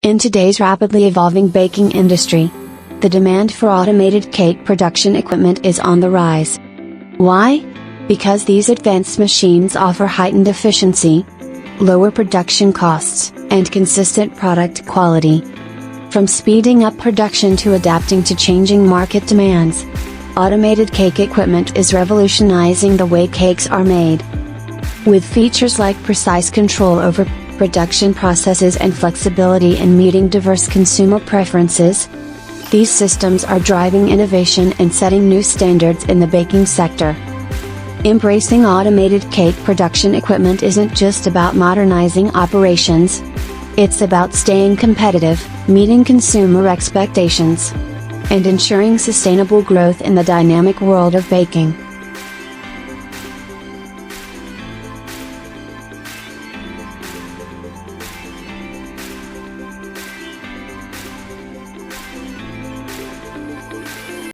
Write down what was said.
In today's rapidly evolving baking industry, the demand for automated cake production equipment is on the rise. Why? Because these advanced machines offer heightened efficiency, lower production costs, and consistent product quality. From speeding up production to adapting to changing market demands, automated cake equipment is revolutionizing the way cakes are made. With features like precise control over production processes and flexibility in meeting diverse consumer preferences, these systems are driving innovation and setting new standards in the baking sector. Embracing automated cake production equipment isn't just about modernizing operations. It's about staying competitive, meeting consumer expectations, and ensuring sustainable growth in the dynamic world of baking.